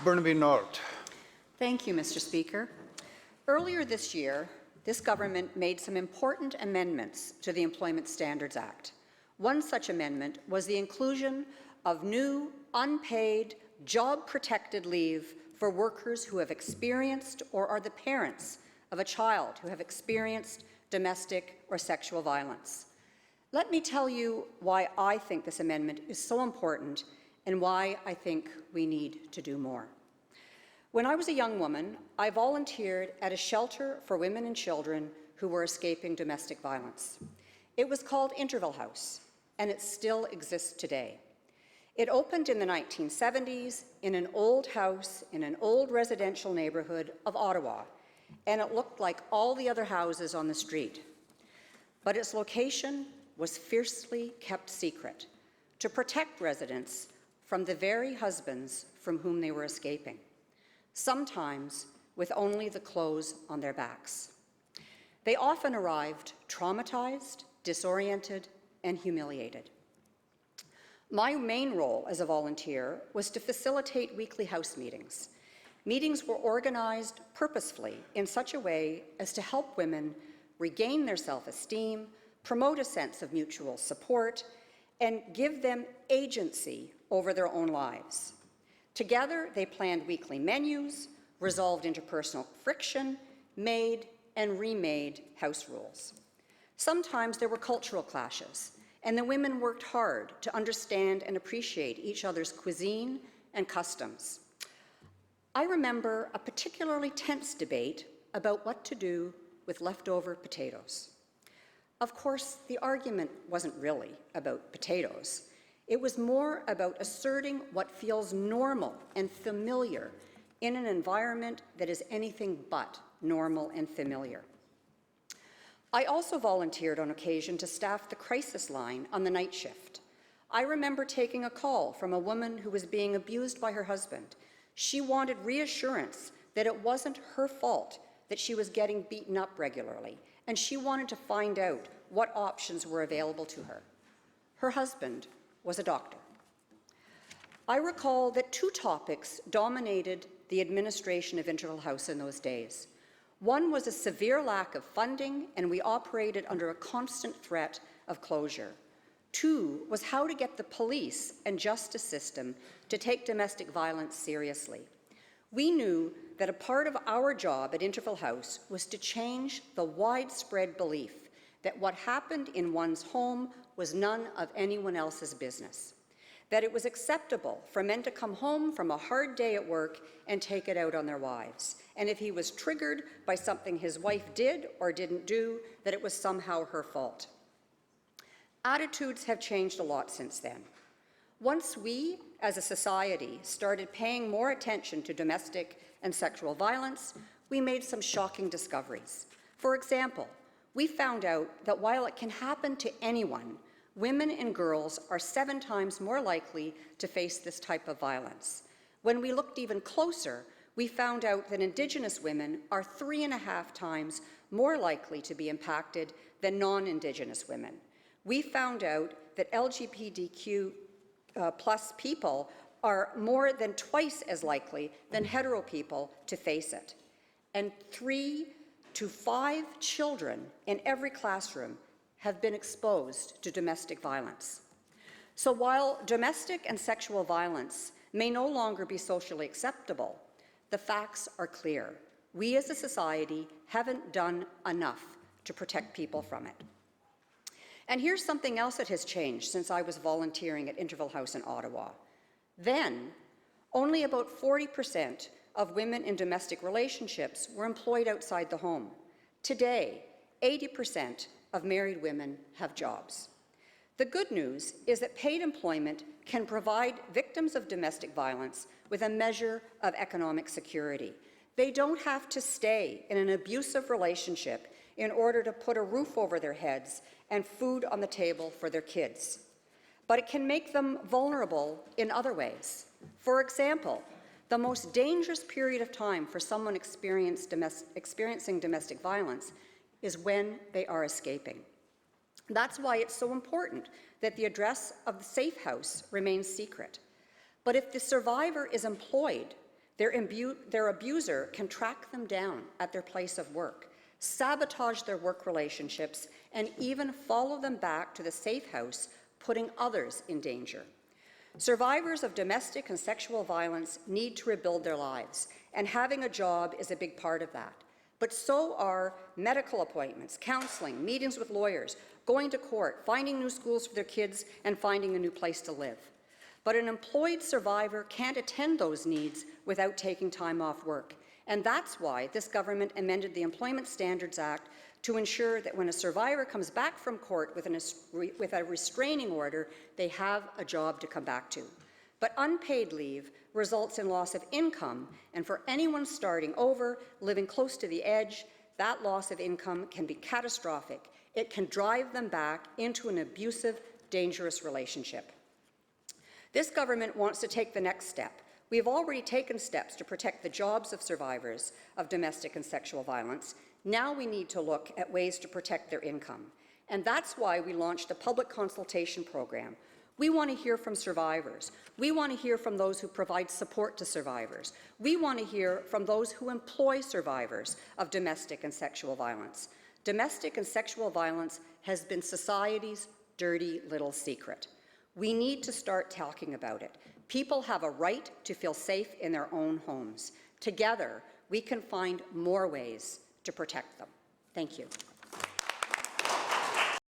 Burnaby North. Thank you, Mr. Speaker. Earlier this year, this government made some important amendments to the Employment Standards Act. One such amendment was the inclusion of new, unpaid, job-protected leave for workers who have experienced or are the parents of a child who have experienced domestic or sexual violence. Let me tell you why I think this amendment is so important and why I think we need to do more. When I was a young woman, I volunteered at a shelter for women and children who were escaping domestic violence. It was called Interval House, and it still exists today. It opened in the 1970s in an old house in an old residential neighborhood of Ottawa, and it looked like all the other houses on the street. But its location was fiercely kept secret to protect residents from the very husbands from whom they were escaping, sometimes with only the clothes on their backs. They often arrived traumatized, disoriented, and humiliated. My main role as a volunteer was to facilitate weekly house meetings. Meetings were organized purposefully in such a way as to help women regain their self-esteem, promote a sense of mutual support, and give them agency over their own lives. Together, they planned weekly menus, resolved interpersonal friction, made and remade house rules. Sometimes there were cultural clashes, and the women worked hard to understand and appreciate each other's cuisine and customs. I remember a particularly tense debate about what to do with leftover potatoes. Of course, the argument wasn't really about potatoes. It was more about asserting what feels normal and familiar in an environment that is anything but normal and familiar. I also volunteered on occasion to staff the crisis line on the night shift. I remember taking a call from a woman who was being abused by her husband. She wanted reassurance that it wasn't her fault that she was getting beaten up regularly, and she wanted to find out what options were available to her. Her husband was a doctor. I recall that two topics dominated the administration of Interval House in those days. One was a severe lack of funding, and we operated under a constant threat of closure. Two was how to get the police and justice system to take domestic violence seriously. We knew that a part of our job at Interval House was to change the widespread belief that what happened in one's home was none of anyone else's business, that it was acceptable for men to come home from a hard day at work and take it out on their wives, and if he was triggered by something his wife did or didn't do, that it was somehow her fault. Attitudes have changed a lot since then. Once we, as a society, started paying more attention to domestic and sexual violence, we made some shocking discoveries. For example, we found out that while it can happen to anyone, women and girls are 7 times more likely to face this type of violence. When we looked even closer, we found out that Indigenous women are 3.5 times more likely to be impacted than non-Indigenous women. We found out that LGBTQ plus people are more than twice as likely than hetero people to face it. And 3 to 5 children in every classroom have been exposed to domestic violence. So while domestic and sexual violence may no longer be socially acceptable, the facts are clear. We as a society haven't done enough to protect people from it. And here's something else that has changed since I was volunteering at Interval House in Ottawa. Then, only about 40% of women in domestic relationships were employed outside the home. Today, 80% of married women have jobs. The good news is that paid employment can provide victims of domestic violence with a measure of economic security. They don't have to stay in an abusive relationship in order to put a roof over their heads and food on the table for their kids. But it can make them vulnerable in other ways. For example, the most dangerous period of time for someone experiencing domestic violence is when they are escaping. That's why it's so important that the address of the safe house remains secret. But if the survivor is employed, Their abuser can track them down at their place of work, sabotage their work relationships, and even follow them back to the safe house, putting others in danger. Survivors of domestic and sexual violence need to rebuild their lives, and having a job is a big part of that. But so are medical appointments, counseling, meetings with lawyers, going to court, finding new schools for their kids, and finding a new place to live. But an employed survivor can't attend those needs without taking time off work. And that's why this government amended the Employment Standards Act to ensure that when a survivor comes back from court with a restraining order, they have a job to come back to. But unpaid leave results in loss of income, and for anyone starting over, living close to the edge, that loss of income can be catastrophic. It can drive them back into an abusive, dangerous relationship. This government wants to take the next step. We have already taken steps to protect the jobs of survivors of domestic and sexual violence. Now we need to look at ways to protect their income. And that's why we launched a public consultation program. We want to hear from survivors. We want to hear from those who provide support to survivors. We want to hear from those who employ survivors of domestic and sexual violence. Domestic and sexual violence has been society's dirty little secret. We need to start talking about it. People have a right to feel safe in their own homes. Together, we can find more ways to protect them. Thank you.